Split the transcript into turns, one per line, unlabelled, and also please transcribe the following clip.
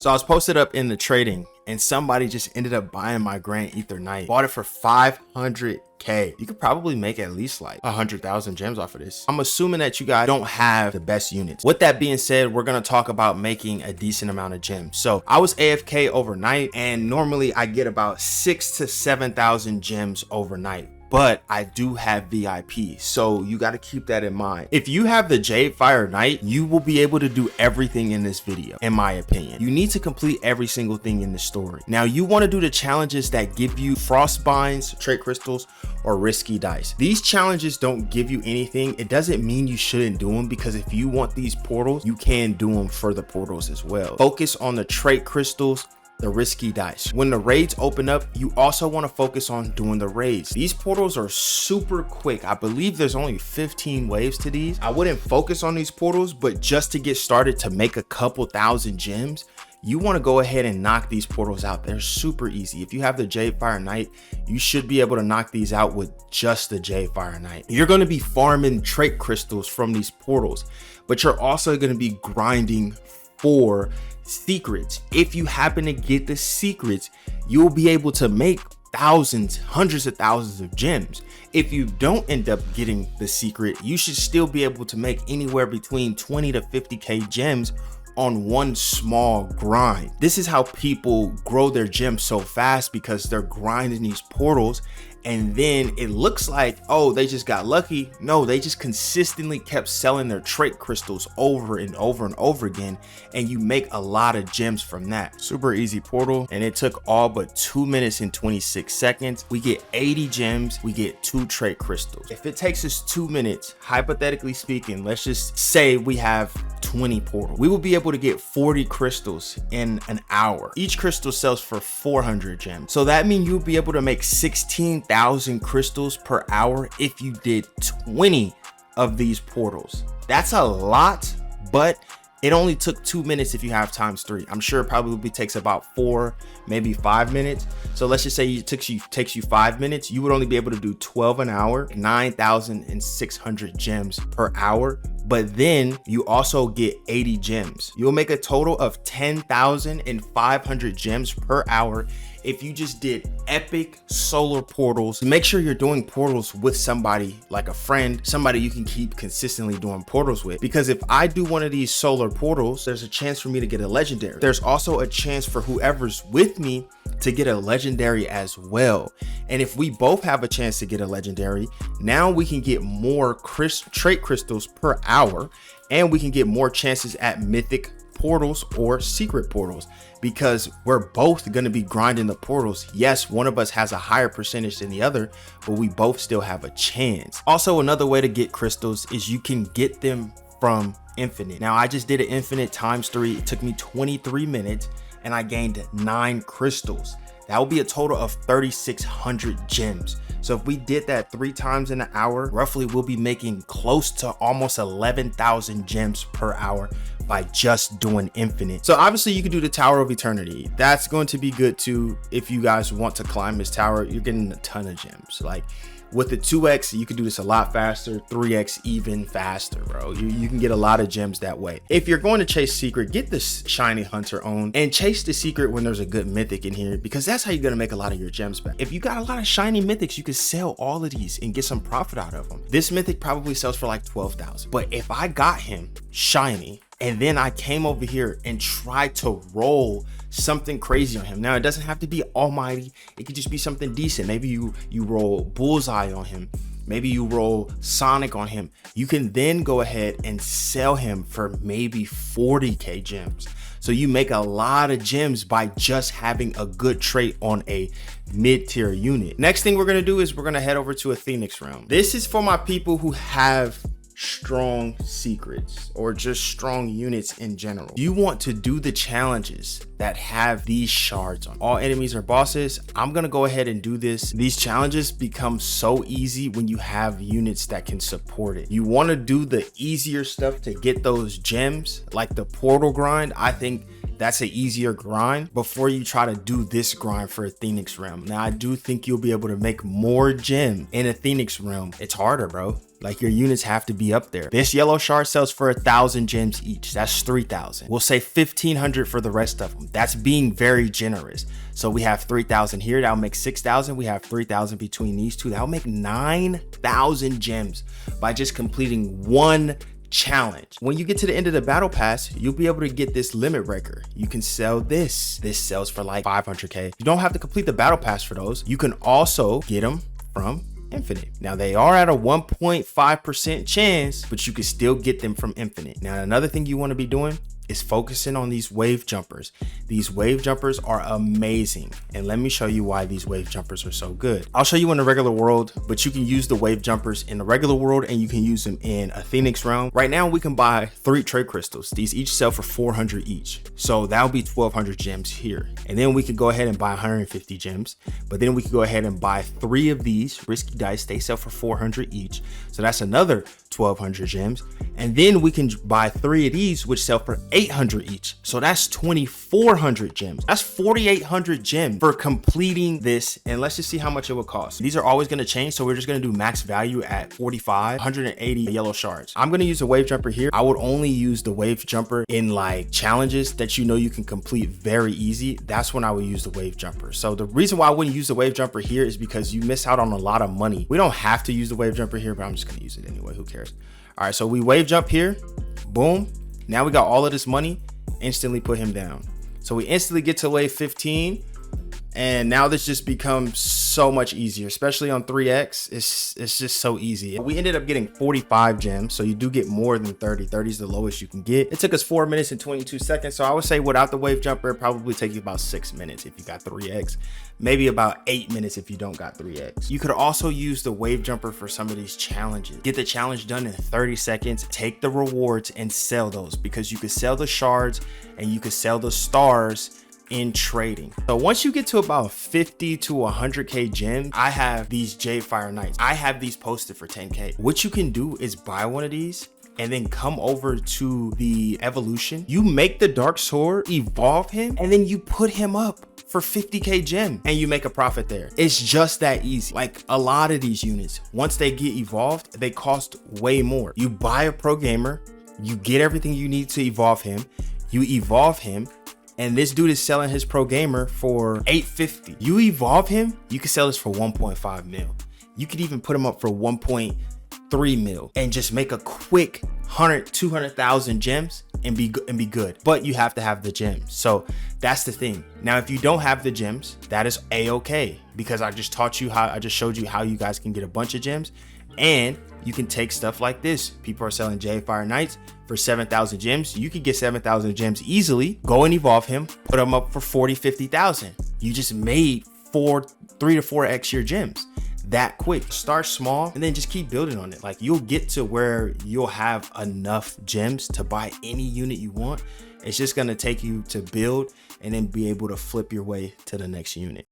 So I was posted up in the trading and somebody just ended up buying my Grand Ether Knight. Bought it for 500K. You could probably make at least like 100,000 gems off of this. I'm assuming that you guys don't have the best units. With that being said, we're gonna talk about making a decent amount of gems. So I was AFK overnight and normally I get about 6,000 to 7,000 gems overnight. But I do have VIP, so you got to keep that in mind. If you have the Jade Fire Knight, you will be able to do everything in this video, in my opinion. You need to complete every single thing in the story. Now, you want to do the challenges that give you Frostbinds, Trait Crystals, or Risky Dice. These challenges don't give you anything. It doesn't mean you shouldn't do them, because if you want these portals, you can do them for the portals as well. Focus on the Trait Crystals, the Risky Dice. When the raids open up, you also want to focus on doing the raids. These portals are super quick. I believe there's only 15 waves to these. I wouldn't focus on these portals, but just to get started to make a couple thousand gems, you want to go ahead and knock these portals out. They're super easy. If you have the Jade Fire Knight, you should be able to knock these out with just the Jade Fire Knight. You're going to be farming Trait Crystals from these portals, but you're also going to be grinding for secrets. If you happen to get the secrets, you'll be able to make thousands, hundreds of thousands of gems. If you don't end up getting the secret, you should still be able to make anywhere between 20 to 50k gems on one small grind. This is how people grow their gems so fast, because they're grinding these portals, and then it looks like, oh, they just got lucky. No, they just consistently kept selling their Trait Crystals over and over and over again, and you make a lot of gems from that. Super easy portal, and it took all but 2 minutes and 26 seconds. We get 80 gems, we get 2 Trait Crystals. If it takes us 2 minutes, hypothetically speaking, let's just say we have 20 portals, we will be able to get 40 crystals in an hour. Each crystal sells for 400 gems. So that means you'll be able to make 16,000 crystals per hour if you did 20 of these portals. That's a lot, but it only took 2 minutes if you have ×3. I'm sure it probably takes about 4, maybe 5 minutes. So let's just say it takes you 5 minutes. You would only be able to do 12 an hour, 9,600 gems per hour. But then you also get 80 gems. You'll make a total of 10,500 gems per hour if you just did epic solar portals. Make sure you're doing portals with somebody, like a friend, somebody you can keep consistently doing portals with. Because if I do one of these solar portals, there's a chance for me to get a legendary. There's also a chance for whoever's with me to get a legendary as well. And if we both have a chance to get a legendary, now we can get more Trait Crystals per hour, and we can get more chances at mythic portals or secret portals, because we're both going to be grinding the portals. Yes, one of us has a higher percentage than the other, but we both still have a chance. Also, another way to get crystals is you can get them from infinite. Now, I just did an infinite ×3. It took me 23 minutes and I gained 9 crystals. That will be a total of 3,600 gems. So if we did that 3 times in an hour, roughly we'll be making close to almost 11,000 gems per hour by just doing infinite. So obviously you can do the Tower of Eternity. That's going to be good too. If you guys want to climb this tower, you're getting a ton of gems. Like with the 2x, you can do this a lot faster, 3x even faster, bro. You can get a lot of gems that way. If you're going to chase secret, get this shiny hunter on and chase the secret when there's a good mythic in here, because that's how you're going to make a lot of your gems back. If you got a lot of shiny mythics, you can sell all of these and get some profit out of them. This mythic probably sells for like 12,000. But if I got him shiny, and then I came over here and tried to roll something crazy on him. Now, it doesn't have to be almighty. It could just be something decent. Maybe you roll Bullseye on him. Maybe you roll Sonic on him. You can then go ahead and sell him for maybe 40k gems. So you make a lot of gems by just having a good trait on a mid-tier unit. Next thing we're going to do is we're going to head over to a Phoenix Realm. This is for my people who have strong secrets or just strong units in general. You want to do the challenges that have these shards on. All enemies are bosses. I'm gonna go ahead and do this. These challenges become so easy when you have units that can support it. You want to do the easier stuff to get those gems, like the portal grind. I think that's an easier grind before you try to do this grind for a Phoenix Realm. Now, I do think you'll be able to make more gems in a Phoenix Realm. It's harder, bro. Like your units have to be up there. This yellow shard sells for 1,000 gems each. That's 3,000. We'll say 1,500 for the rest of them. That's being very generous. So we have 3,000 here. That'll make 6,000. We have 3,000 between these two. That'll make 9,000 gems by just completing one challenge. When you get to the end of the battle pass, you'll be able to get this limit breaker. You can sell this. This sells for like 500k. You don't have to complete the battle pass for those. You can also get them from Infinite. Now they are at a 1.5% chance, but you can still get them from Infinite. Now another thing you want to be doing is focusing on these wave jumpers. These wave jumpers are amazing. And let me show you why these wave jumpers are so good. I'll show you in the regular world, but you can use the wave jumpers in the regular world and you can use them in a Phoenix realm. Right now we can buy 3 trade crystals. These each sell for 400 each. So that'll be 1,200 gems here. And then we could go ahead and buy 150 gems, but then we could go ahead and buy 3 of these risky dice. They sell for 400 each. So that's another 1,200 gems. And then we can buy 3 of these, which sell for 800 each. So that's 2,400 gems. That's 4,800 gems for completing this. And let's just see how much it would cost. These are always going to change. So we're just going to do max value at 45, 180 yellow shards. I'm going to use a wave jumper here. I would only use the wave jumper in like challenges that you know you can complete very easy. That's when I would use the wave jumper. So the reason why I wouldn't use the wave jumper here is because you miss out on a lot of money. We don't have to use the wave jumper here, but I'm just going to use it anyway. Who cares? All right, so we wave jump here, boom. Now we got all of this money, instantly put him down. So we instantly get to wave 15. And now this just becomes so much easier, especially on 3x. It's just so easy. We ended up getting 45 gems. So you do get more than 30. 30 is the lowest you can get. It took us 4 minutes and 22 seconds. So I would say without the wave jumper, it probably take you about 6 minutes if you got 3x. Maybe about 8 minutes if you don't got 3x. You could also use the wave jumper for some of these challenges. Get the challenge done in 30 seconds. Take the rewards and sell those, because you could sell the shards and you could sell the stars in trading. So once you get to about 50 to 100k gems, I have these Jade Fire Knights. I have these posted for 10k. What you can do is buy one of these and then come over to the evolution. You make the dark sword, evolve him, and then you put him up for 50k gem and you make a profit there. It's just that easy. Like a lot of these units, once they get evolved, they cost way more. You buy a pro gamer, you get everything you need to evolve him, you evolve him, and this dude is selling his pro gamer for 850. You evolve him, you can sell this for 1.5 mil. You could even put him up for 1.3 mil and just make a quick 200,000 gems and be good. But you have to have the gems. So that's the thing. Now, if you don't have the gems, that is a-okay, because I just showed you how you guys can get a bunch of gems. And you can take stuff like this. People are selling Jade Fire Knights for 7,000 gems. You could get 7,000 gems easily. Go and evolve him, put him up for 40, 50,000. You just made 3 to 4x your gems that quick. Start small and then just keep building on it. Like, you'll get to where you'll have enough gems to buy any unit you want. It's just going to take you to build and then be able to flip your way to the next unit.